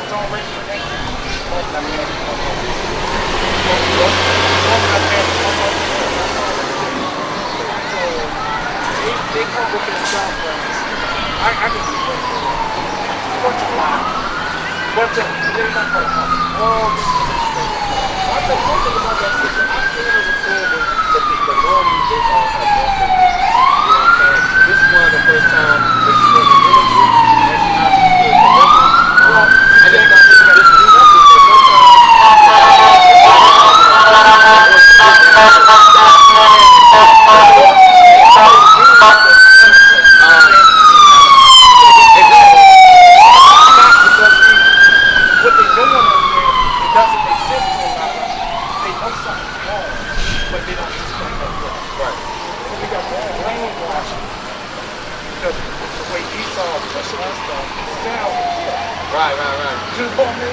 They come with this stuff. I can see it. Bunch of lies. Bunch of they're not going to all this. I think one thing about that system, I've seen it before with the normally they all have walking. You know what I'm saying? This is one of the first times that she's going to interview and she actually still delivering. And it's not just this week, this is the first time.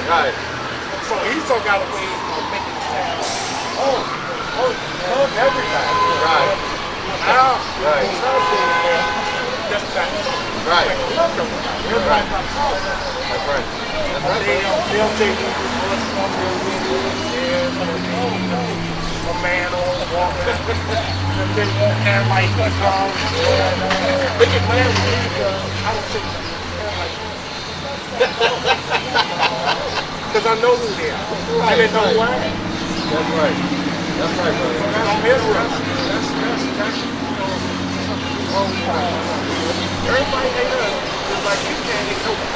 Right. So Esau got a way of making it sound. Love everybody. Right. Now, right. That's right. Love everybody. Everybody's not talking. That's right. That's right. They'll take you a man or a woman. And then everybody comes. They get mad with me because I don't say that. Because I know who they are. Right, I didn't know who I am. That's right. That's right, brother. I'm Israel. That's everybody hate us just like you can't hate nobody.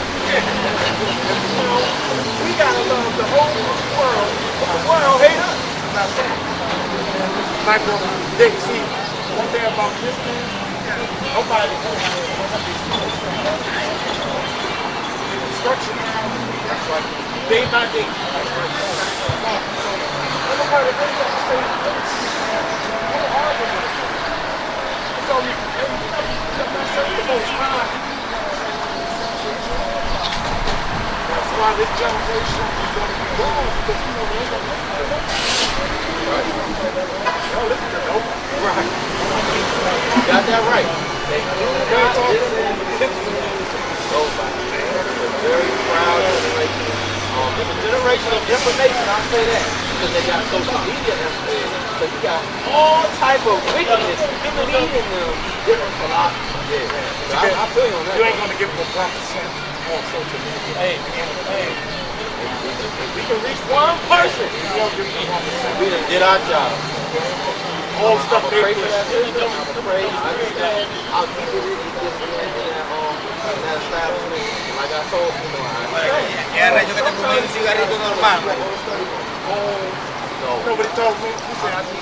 You know, we gotta love the whole world, but the world hate us. That's it. Like they see one thing about this man, nobody instruction. That's right. Day by day. That's right. Nobody really got to say don't argue with it. It's only the most high. That's why this generation is going to be wrong because you know they ain't going to listen to them. Right. They'll listen to nobody. Right. You got that right. They don't talk to nobody. Very proud generation. It's a generation of information, I'll say that. Because they got social media information. So you got all type of wickedness leading them different philosophies. Yeah. So I feel you on that. You ain't going to give them 1% on social media. Hey. If we can reach one person, we done did our job. All stuff they pray for that system. I pray. I'll keep it in that establishment. Like I told you, yo que te fumé un cigarrito normal. Nobody told me. He said I need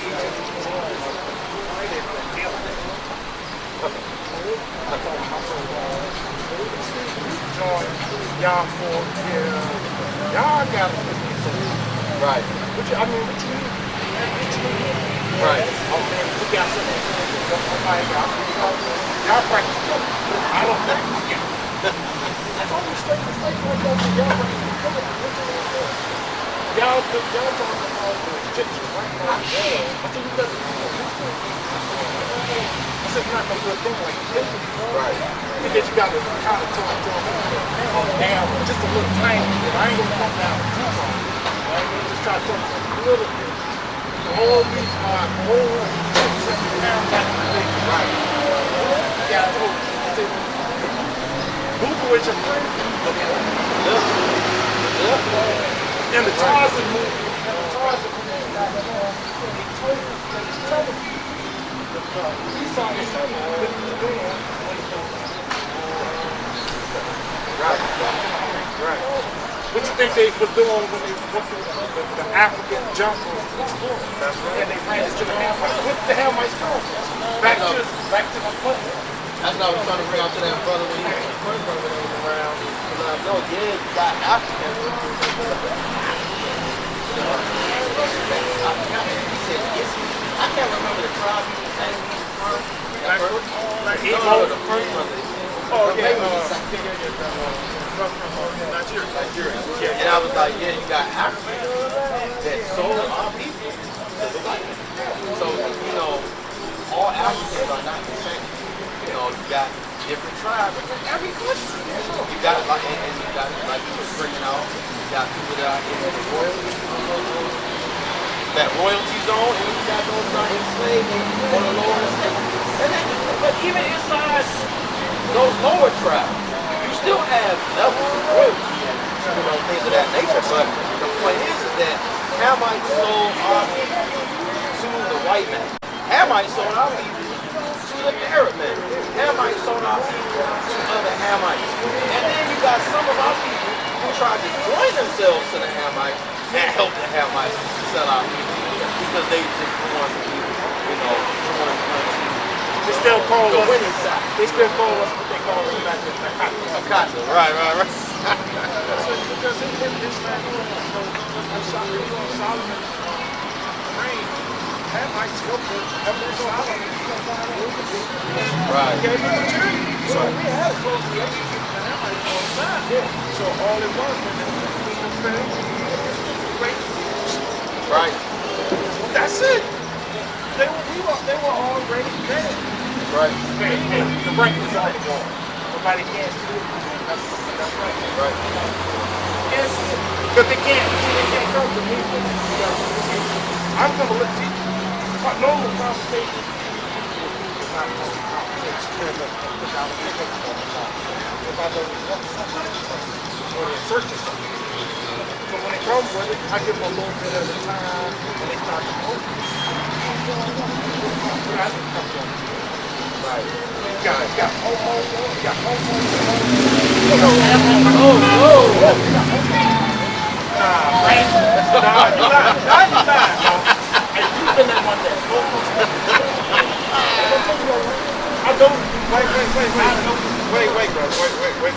join y'all for y'all got to listen. Right. What you need? Right. Okay, we got something. Y'all practice. I don't practice. That's all the straight like that for y'all. Y'all talking about the Egyptian right now. I said, you never I said, you're not going to do a thing like this. Right. Because you got to kind of talk down just a little tiny bit. I ain't going to come down too far. I'm going to just try to talk a little bit. All these are old Egyptian things. Right. Yeah, I told you. I said, Google is your friend. In the Tarzan movie, he told Esau was telling him what he was doing when he was right. What you think they was doing when they went to the African jungle? That's right. And they ran into the Hamites. What the Hamites go? Back to the foot. That's what I was trying to bring out to that brother when he first brother that was around. No, yeah, you got Africans. I can't remember the tribe he was saying he was from. The first one. Oh, yeah. Nigeria. Yeah. And I was like, yeah, you got Africans that sold our people. So, you know, all Africans are not the same. You know, you got different tribes in every country. You got like, and you got like you was bringing out. You got people that are in the royalty, that royalty zone, and you got those that are enslaved on the lower estate. But even inside those lower tribes, you still have levels of royalty and things of that nature. But the point is that Hamites sold our people to the white man. Hamites sold our people to the Arab man. Hamites sold our people to other Hamites. And then you got some of our people who tried to join themselves to the Hamites and help the Hamites sell our people because they just want to, join They still call the us. winning side. They still call us what they call us back then. Gotcha. Right. Because in this land, Solomon reigned, Hamites helped Solomon. Right. Gave him material. So we had a close relationship with the Hamites all the time. So all it was Right. that's it. They were already dead. Right. The right is on the wall. Nobody can see it. That's right. Right. Can't see it. But they can't come to me. I'm going to look, see, normal conversation is not a normal conversation. Because I was thinking about it. If I know something or they're searching something. So when they come with it, I give them a little bit at a time and they start to move. Right. You got homo. Nah, man. Nah, you lying. Hey, you been that one day. I don't. Wait, brother. Wait.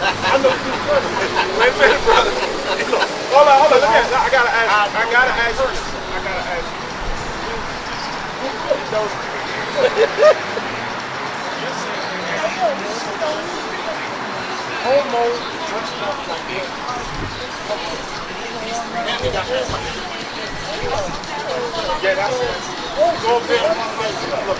I know you brother. Wait a minute, brother. Hold on. Look at I gotta ask Homo dressed up like it. Yeah, that's it. Go up there. Look,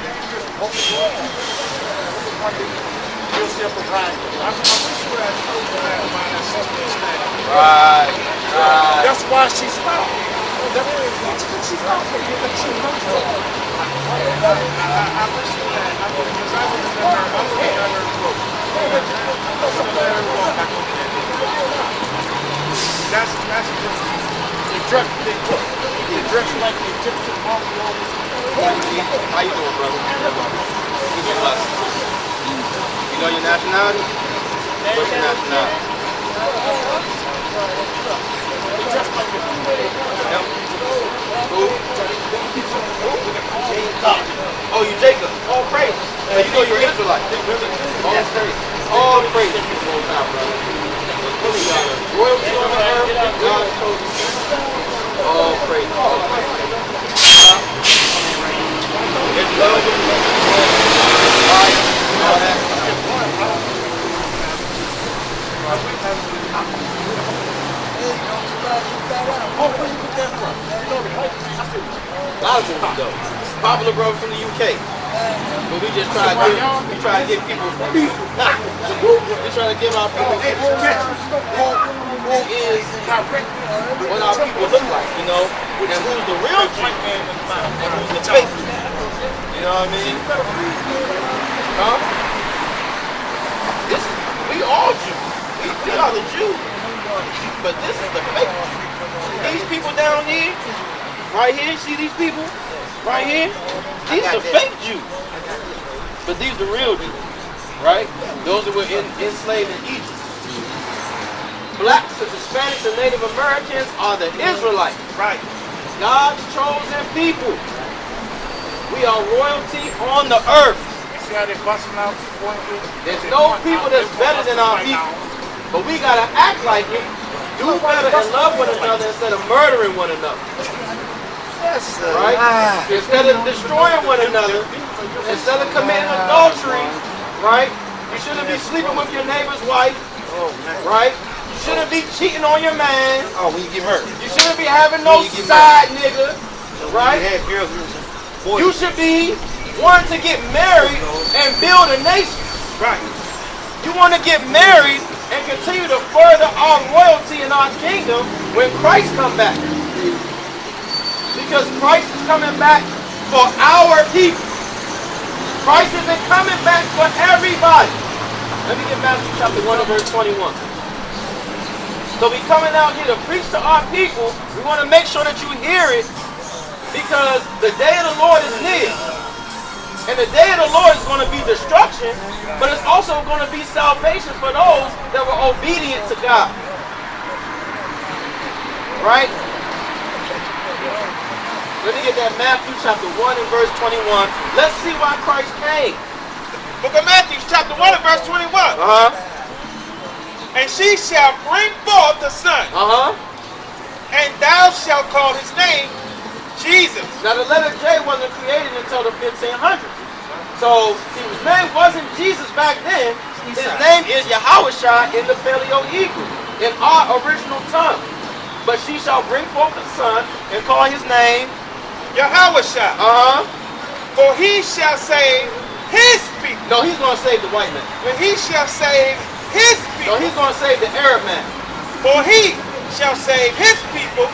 you'll see up behind you. I'm pretty sure that's that sister stand. Right. That's why she stopped. She stopped because she knows something. I listen to that. Because I was in her group. That's just they dress like the Egyptian mafia. How you doing, brother? Keep it blessed. You know your nationality? What's your nationality? Yep. Who? Oh, you Jacob. All praise. So you know you're Israelite. All praise. All praise. Royalty on the earth. God chose you. All praise. There's love. All that. Oh, where you get that from? A lot of people though. Popular brother from the UK. But we just try to give people we try to give our people who is what our people look like, and who's the real Jew and who's the fake Jew. You know what I mean? Huh? We all Jews. We are the Jews. But this is the fake Jew. These people down here, right here, see these people? Right here? These are fake Jews. But these are the real Jews, right? Those that were enslaved in Egypt. Blacks, and Hispanics, and Native Americans are the Israelites. Right. God's chosen people. We are royalty on the earth. See how they busting out? There's no people that's better than our people. But we gotta act like it. Do better and love one another instead of murdering one another. Yes, sir. Right? Instead of destroying one another, instead of committing adultery, right? You shouldn't be sleeping with your neighbor's wife, right? You shouldn't be cheating on your man. Oh, when you get hurt. You shouldn't be having no side nigga, right? You should be wanting to get married and build a nation. Right. You want to get married and continue to further our royalty in our kingdom when Christ comes back. Because Christ is coming back for our people. Christ isn't coming back for everybody. Let me get Matthew chapter 1 and verse 21. So we coming out here to preach to our people. We want to make sure that you hear it because the day of the Lord is near. And the day of the Lord is going to be destruction, but it's also going to be salvation for those that were obedient to God. Right? Let me get that Matthew chapter 1 and verse 21. Let's see why Christ came. Book of Matthew chapter 1 and verse 21. And she shall bring forth a son. And thou shalt call his name Jesus. Now the letter J wasn't created until the 1500s. So his name wasn't Jesus back then. His name is Yahushua in the Paleo-Hebrew, in our original tongue. But she shall bring forth a son and call his name Yahushua. For he shall save his people. No, he's going to save the white man. But he shall save his people. No, he's going to save the Arab man. For he shall save his people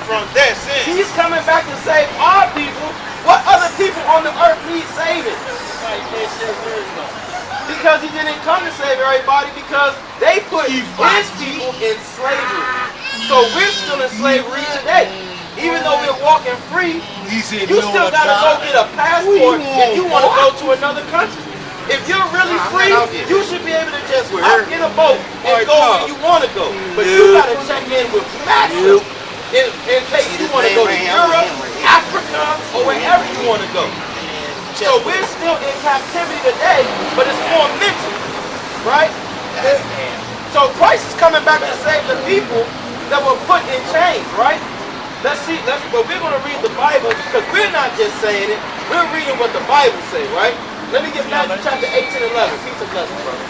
from their sins. He's coming back to save our people. What other people on the earth need saving? Because he didn't come to save everybody, because they put his people in slavery. So we're still in slavery today. Even though we're walking free, you still got to go get a passport if you want to go to another country. If you're really free, you should be able to just hop in a boat and go where you want to go. But you got to check in with master in case you want to go to Europe, Africa, or wherever you want to go. So we're still in captivity today, but it's more mental, right? So Christ is coming back to save the people that were put in chains, right? But we're going to read the Bible because we're not just saying it. We're reading what the Bible says, right? Let me get Matthew chapter 18 and 11. Peace and blessings, brother.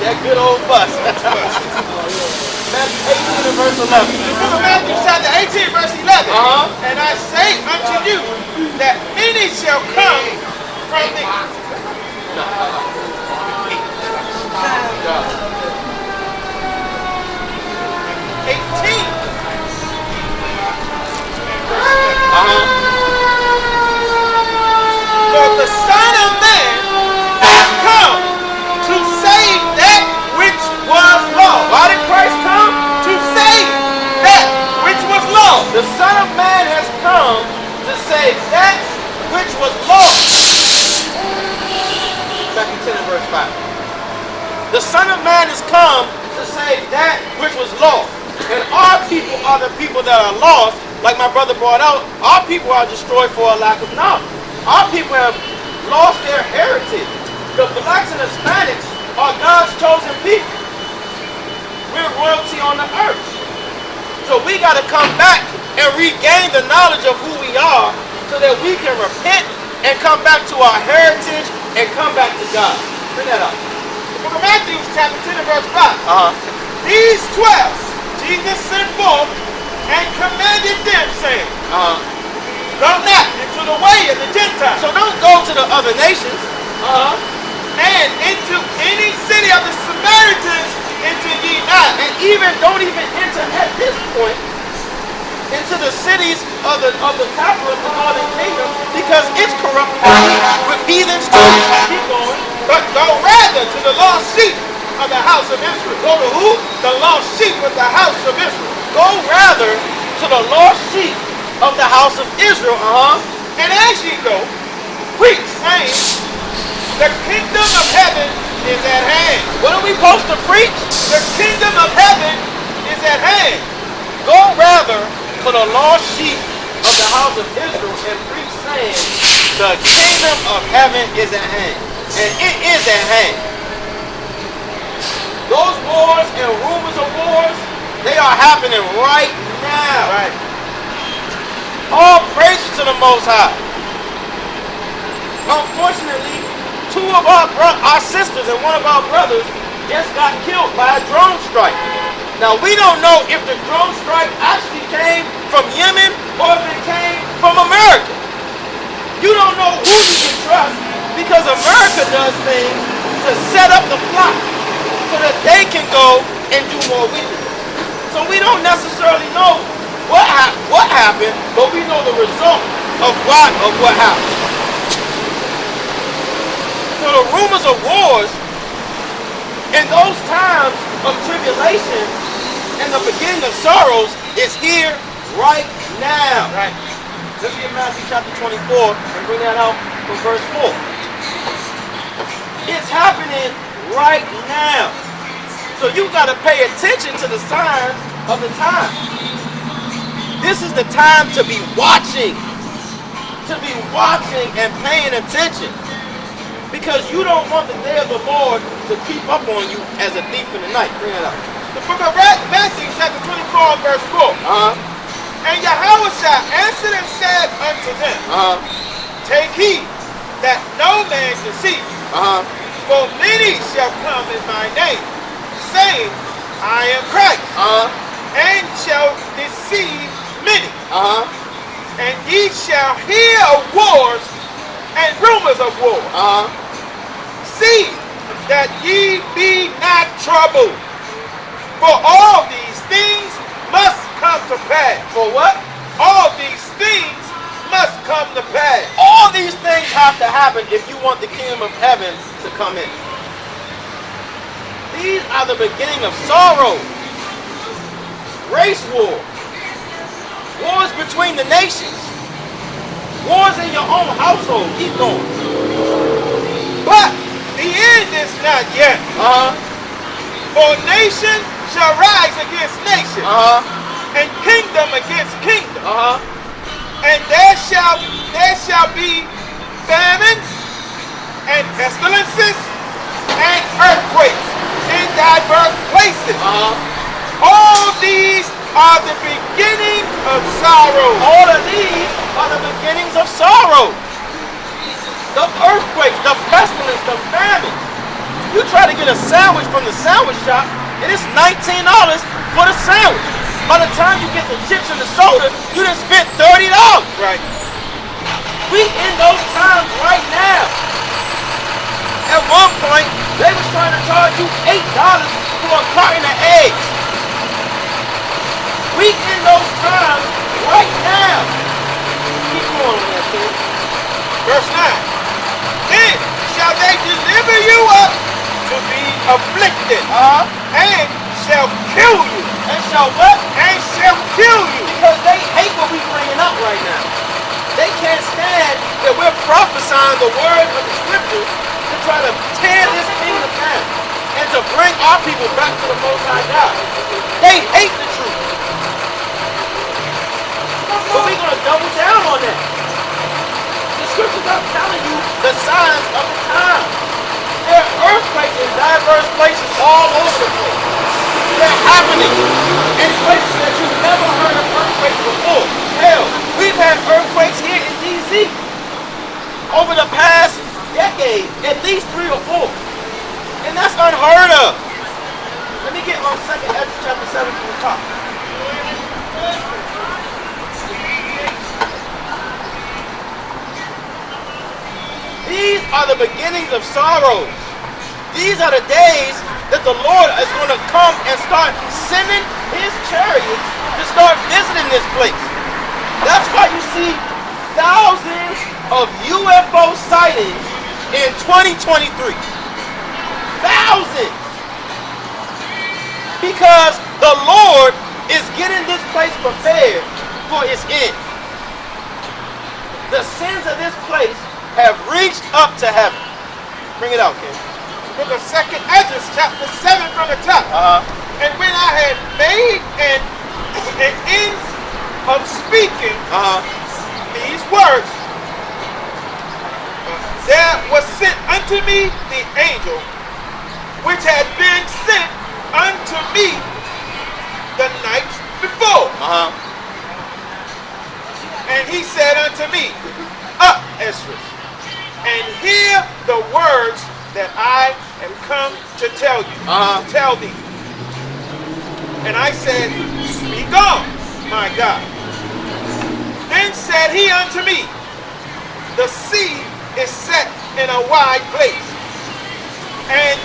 That good old bus. Matthew 18 and verse 11. The book of Matthew chapter 18 verse 11. And I say unto you that many shall come from the... 18. For the Son of Man has come to save that which was lost. Why did Christ come? To save that which was lost. The Son of Man has come to save that which was lost. Matthew 10 and verse 5. The Son of Man has come to save that which was lost. And our people are the people that are lost. Like my brother brought out, our people are destroyed for a lack of knowledge. Our people have lost their heritage. The blacks and Hispanics are God's chosen people. We're royalty on the earth. So we got to come back and regain the knowledge of who we are so that we can repent and come back to our heritage and come back to God. Bring that up. The book of Matthew chapter 10 and verse 5. These 12 Jesus sent forth and commanded them, saying, go not into the way of the Gentiles. So don't go to the other nations. And into any city of the Samaritans enter ye not. And don't even enter at this point into the cities of the capital of the northern kingdom, because it's corrupt with heathens too. Keep going. But go rather to the lost sheep of the house of Israel. Go to who? The lost sheep of the house of Israel. Go rather to the lost sheep of the house of Israel. And as ye go, preach, saying, the kingdom of heaven is at hand. What are we supposed to preach? The kingdom of heaven is at hand. Go rather to the lost sheep of the house of Israel and preach, saying, the kingdom of heaven is at hand. And it is at hand. Those wars and rumors of wars, they are happening right now. Right. All praises to the Most High. Unfortunately, two of our sisters and one of our brothers just got killed by a drone strike. Now, we don't know if the drone strike actually came from Yemen or if it came from America. You don't know who you can trust because America does things to set up the plot so that they can go and do more wickedness. So we don't necessarily know what happened, but we know the result of what happened. So the rumors of wars in those times of tribulation and the beginning of sorrows is here right now. Right. Let's get Matthew chapter 24 and bring that out from verse 4. It's happening right now. So you got to pay attention to the signs of the time. This is the time to be watching. To be watching and paying attention. Because you don't want the day of the Lord to creep up on you as a thief in the night. Bring it up. The book of Matthew chapter 24 verse 4. And Yahushua answered and said unto them, Take heed that no man deceive you. For many shall come in my name, saying, I am Christ, and shall deceive many. And ye shall hear of wars and rumors of wars. See that ye be not troubled, for all these things must come to pass. For what? All these things must come to pass. All these things have to happen if you want the kingdom of heaven to come in. These are the beginning of sorrow. Race war. Wars between the nations. Wars in your own household. Keep going. But the end is not yet. For nation shall rise against nation, and kingdom against kingdom. And there shall be famines and pestilences and earthquakes in diverse places. All these are the beginnings of sorrow. All of these are the beginnings of sorrow. The earthquakes, the pestilence, the famine. You try to get a sandwich from the sandwich shop, and it's $19 for the sandwich. By the time you get the chips and the soda, you done spent $30. Right. We in those times right now. At one point, they was trying to charge you $8 for a carton of eggs. We in those times right now. Keep going on that, kid. Verse 9. Then shall they deliver you up to be afflicted, and shall kill you. And shall what? And shall kill you. Because they hate what we bringing up right now. They can't stand that we're prophesying the word of the scriptures to try to tear this kingdom down and to bring our people back to the Most High God. They hate the truth. But we're going to double down on that. The scriptures are telling you the signs of the time. There are earthquakes in diverse places all over the place. They're happening in places that you've never heard of earthquakes before. Hell, we've had earthquakes here in D.C. over the past decade, at least 3 or 4. And that's unheard of. Let me get on 2nd Ezra chapter 7 from the top. These are the beginnings of sorrow. These are the days that the Lord is going to come and start sending his chariots to start visiting this place. That's why you see thousands of UFO sightings in 2023. Thousands. Because the Lord is getting this place prepared for its end. The sins of this place have reached up to heaven. Bring it out, King. Book of 2nd Ezra, chapter 7 from the top. And when I had made an end of speaking these words, there was sent unto me the angel which had been sent unto me the nights before. And he said unto me, Up, Ezra, and hear the words that I am come to tell you, to tell thee. And I said, Speak on, my God. Then said he unto me, the sea is set in a wide place, and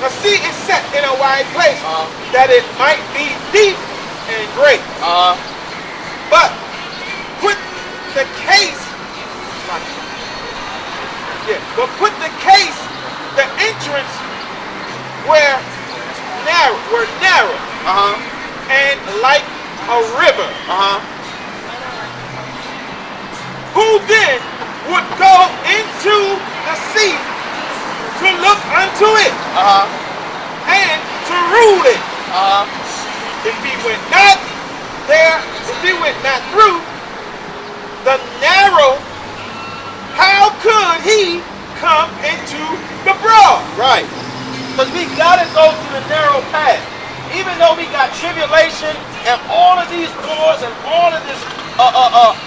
the sea is set in a wide place, that it might be deep and great. But put the case, the entrance were narrow, and like a river. Who then would go into the sea to look unto it, and to rule it? If he went not there, if he went not through the narrow, how could he come into the broad? Right. Because we got to go through the narrow path. Even though we got tribulation and all of these wars and all of this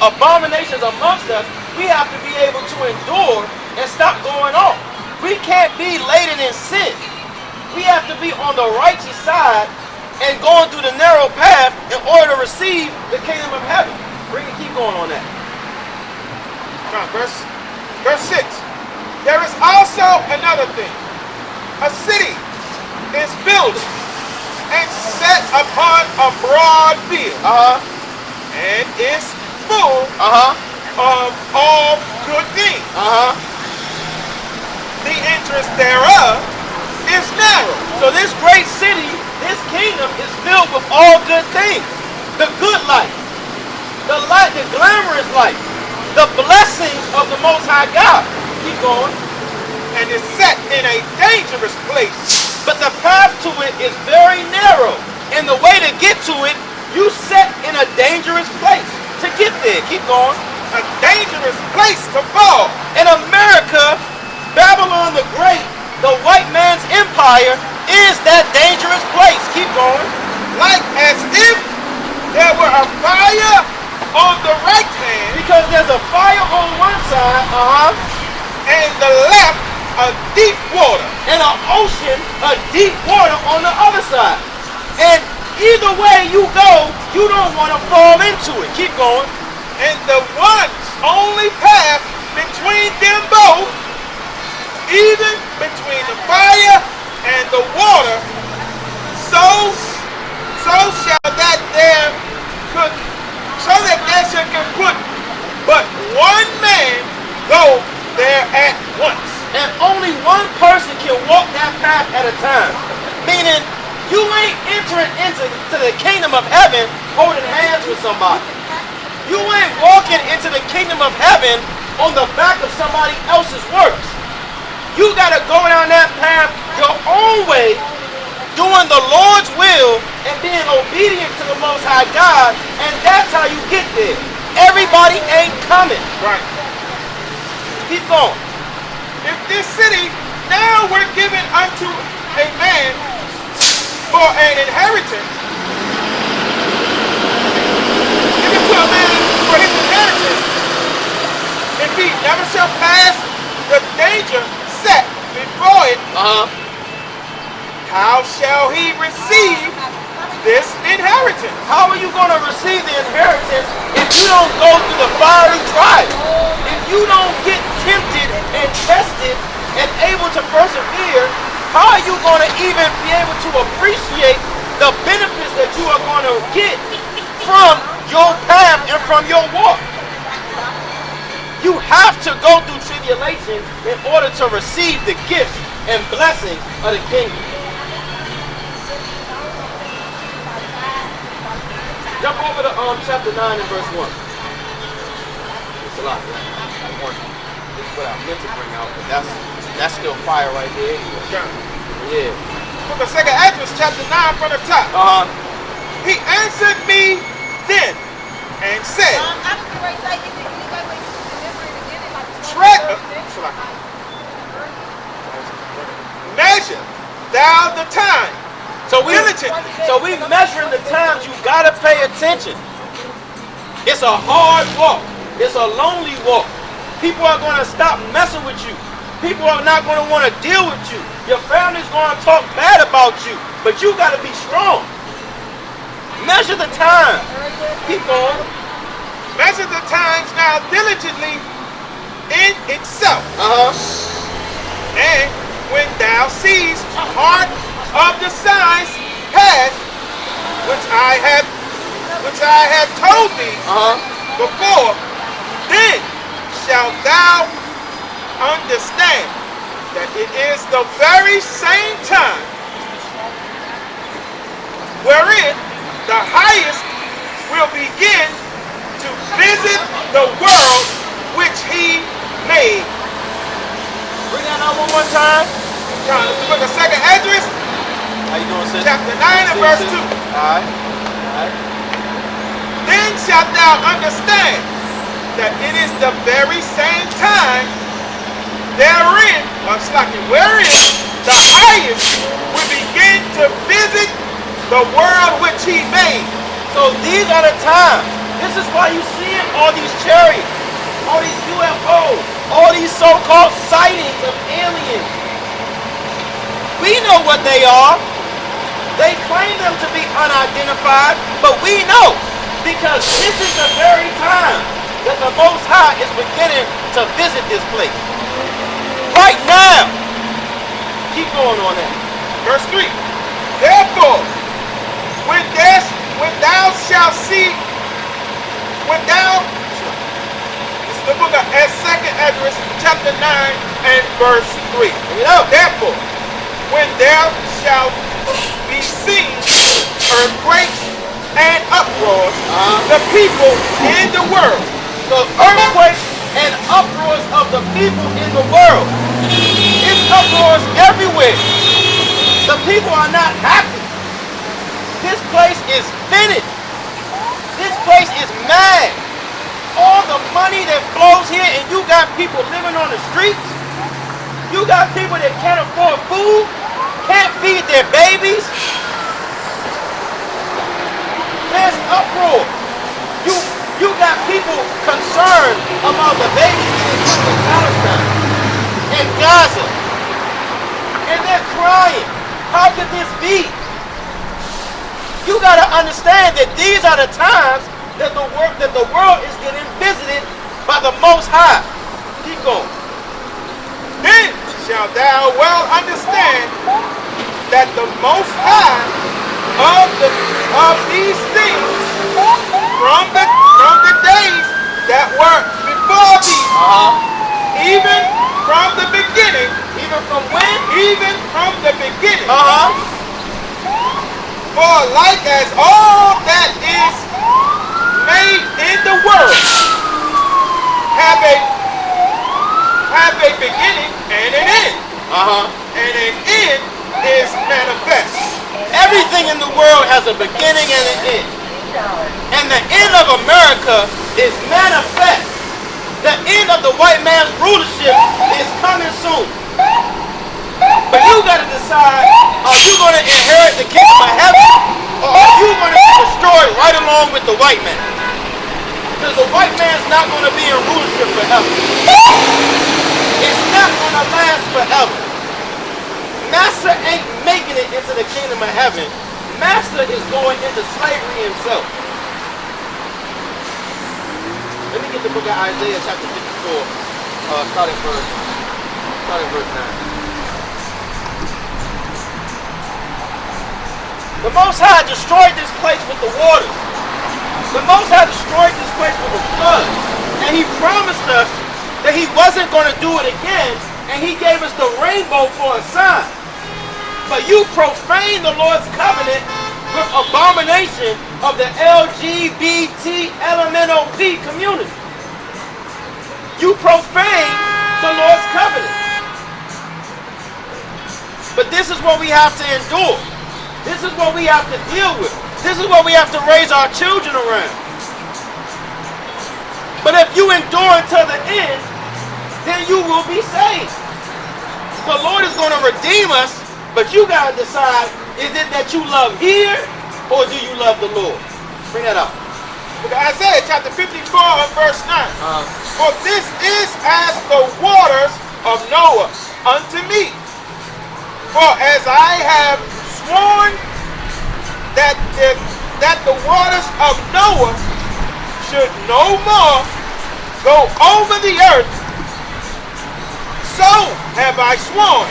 abominations amongst us, we have to be able to endure and stop going off. We can't be laden in sin. We have to be on the righteous side and going through the narrow path in order to receive the kingdom of heaven. Keep going on that. Verse 6. There is also another thing. A city is built and set upon a broad field, and is full of all good things. The entrance thereof is narrow. So this great city, this kingdom is filled with all good things. The good life, the glamorous life, the blessings of the Most High God. Keep going. And is set in a dangerous place. But the path to it is very narrow. And the way to get to it, you set in a dangerous place to get there. Keep going. A dangerous place to fall. In America, Babylon the Great, the white man's empire, is that dangerous place. Keep going. Like as if there were a fire on the right hand. Because there's a fire on one side, and the left a deep water. And an ocean, a deep water on the other side. And either way you go, you don't want to fall into it. Keep going. And the one only path between them both, even between the fire and the water, so that there should put but one man go there at once. And only one person can walk that path at a time. Meaning, you ain't entering into the kingdom of heaven holding hands with somebody. You ain't walking into the kingdom of heaven on the back of somebody else's works. You got to go down that path your own way, doing the Lord's will and being obedient to the Most High God, and that's how you get there. Everybody ain't coming. Right. Keep going. If this city now were given unto a man for an inheritance, given to a man for his inheritance, if he never shall pass the danger set before it, how shall he receive this inheritance? How are you going to receive the inheritance if you don't go through the fiery trial? If you don't get tempted and tested and able to persevere, how are you going to even be able to appreciate the benefits that you are going to get from your path and from your walk? You have to go through tribulation in order to receive the gifts and blessings of the kingdom. Jump over to chapter 9 and verse 1. It's a lot. This is what I meant to bring out, but that's still fire right there anyway. Yeah. Book of 2nd Esdras, chapter 9 from the top. He answered me then and said, measure thou the time. So we measuring the times. You gotta pay attention. It's a hard walk. It's a lonely walk. People are gonna stop messing with you. People are not gonna want to deal with you. Your family's gonna talk bad about you, but you gotta be strong. Measure the time. Keep going. Measure the times now diligently in itself. And when thou seest part of the signs past, which I have told thee before, then shalt thou understand that it is the very same time wherein the highest will begin to visit the world which he made. Bring that out one more time. Let's look at 2nd Esdras, How you doing, sis? chapter 9 and verse 2. Alright. Then shalt thou understand that it is the very same time wherein the highest will begin to visit the world which he made. So these are the times. This is why you see all these chariots, all these UFOs, all these so-called sightings of aliens. We know what they are. They claim them to be unidentified, but we know because this is the very time that the Most High is beginning to visit this place. Right now. Keep going on that. Verse 3. Therefore, when thou shalt see, this is the book of 2nd Esdras, chapter 9 and verse 3. Therefore, when there shall be seen earthquakes and uproars, the people in the world. The earthquakes and uproars of the people in the world. It's uproars everywhere. The people are not happy. This place is finished. This place is mad. All the money that flows here, and you got people living on the streets. You got people that can't afford food, can't feed their babies. There's uproar. You got people concerned about the babies getting killed in Palestine and Gaza. And they're crying. How could this be? You got to understand that these are the times that the world is getting visited by the Most High. Keep going. Then shalt thou well understand that the Most High of these things from the days that were before thee, even from the beginning. Even from when? Even from the beginning. For like as all that is made in the world have a beginning and an end. And an end is manifest. Everything in the world has a beginning and an end. And the end of America is manifest. The end of the white man's rulership is coming soon. But you got to decide, are you going to inherit the kingdom of heaven, or are you going to be destroyed right along with the white man? Because the white man's not going to be in rulership forever. It's not going to last forever. Master ain't making it into the kingdom of heaven. Master is going into slavery himself. Let me get the book of Isaiah chapter 54, starting verse 9. The Most High destroyed this place with the waters. The Most High destroyed this place with the flood. And he promised us that he wasn't going to do it again, and he gave us the rainbow for a sign. But you profane the Lord's covenant with abomination of the LGBT LMNOP community. You profane the Lord's covenant. But this is what we have to endure. This is what we have to deal with. This is what we have to raise our children around. But if you endure until the end, then you will be saved. The Lord is going to redeem us, but you got to decide, is it that you love here, or do you love the Lord? Bring that up. Look at Isaiah chapter 54 and verse 9. For this is as the waters of Noah unto me. For as I have sworn that that the waters of Noah should no more go over the earth, so have I sworn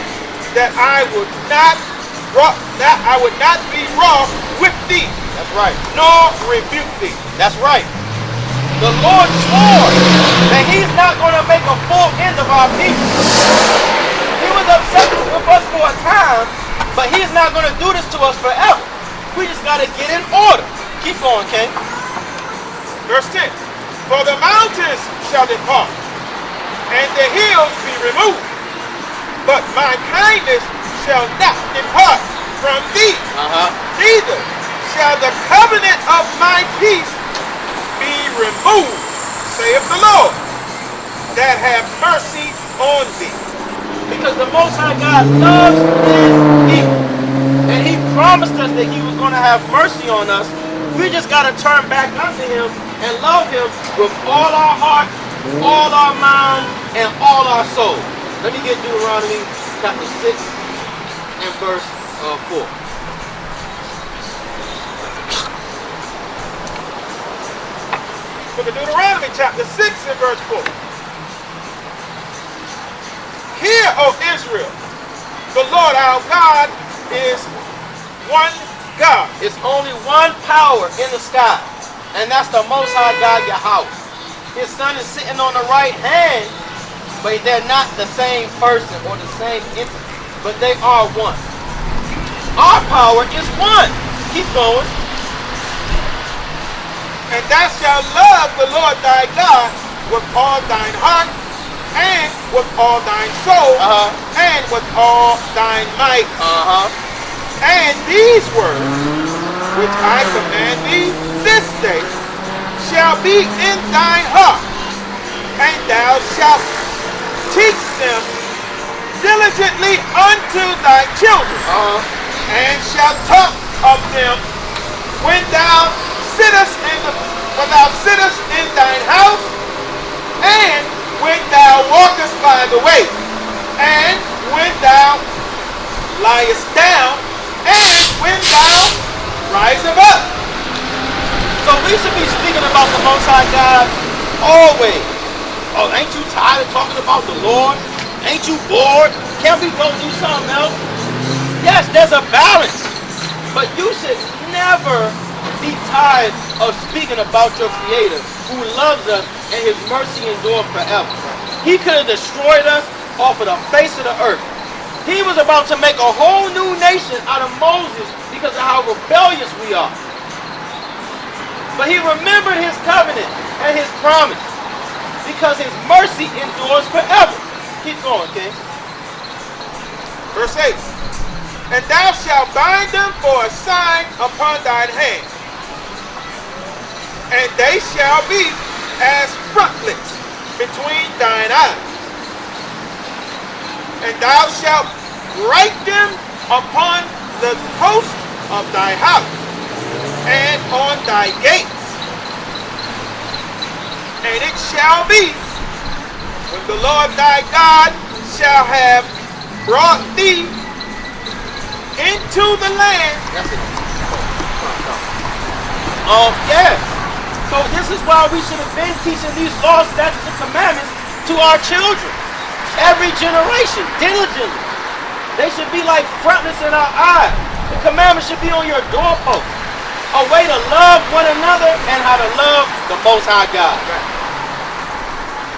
that I would not be wroth with thee, That's right. nor rebuke thee. That's right. The Lord swore that he's not going to make a full end of our people. He was upset with us for a time, but he's not going to do this to us forever. We just got to get in order. Keep going, King. Verse 10. For the mountains shall depart, and the hills be removed, but my kindness shall not depart from thee. Neither shall the covenant of my peace be removed, saith the Lord, that have mercy on thee. Because the Most High God loves his people. And he promised us that he was going to have mercy on us. We just got to turn back unto him and love him with all our heart, all our mind, and all our soul. Let me get Deuteronomy chapter 6 and verse 4. Book of Deuteronomy chapter 6 and verse 4. Hear, O Israel, the Lord our God is one God. It's only one power in the sky, and that's the Most High God Yahweh. His son is sitting on the right hand, but they're not the same person or the same entity, but they are one. Our power is one. Keep going. And thou shalt love the Lord thy God with all thine heart, and with all thine soul, and with all thine might. And these words, which I command thee this day, shall be in thine heart, and thou shalt teach them diligently unto thy children, and shalt talk of them when thou sittest in thine house, and when thou walkest by the way, and when thou liest down, and when thou risest up. So we should be speaking about the Most High God always. Oh, ain't you tired of talking about the Lord? Ain't you bored? Can't we go do something else? Yes, there's a balance. But you should never be tired of speaking about your Creator who loves us and his mercy endures forever. He could have destroyed us off of the face of the earth. He was about to make a whole new nation out of Moses because of how rebellious we are. But he remembered his covenant and his promise because his mercy endures forever. Keep going, King. Verse 8. And thou shalt bind them for a sign upon thine hand, and they shall be as frontlets between thine eyes. And thou shalt write them upon the post of thy house, and on thy gates. And it shall be, when the Lord thy God shall have brought thee into the land. Yeah. So this is why we should have been teaching these laws, statutes, and commandments to our children. Every generation, diligently. They should be like frontlets in our eyes. The commandments should be on your doorpost. A way to love one another and how to love the Most High God.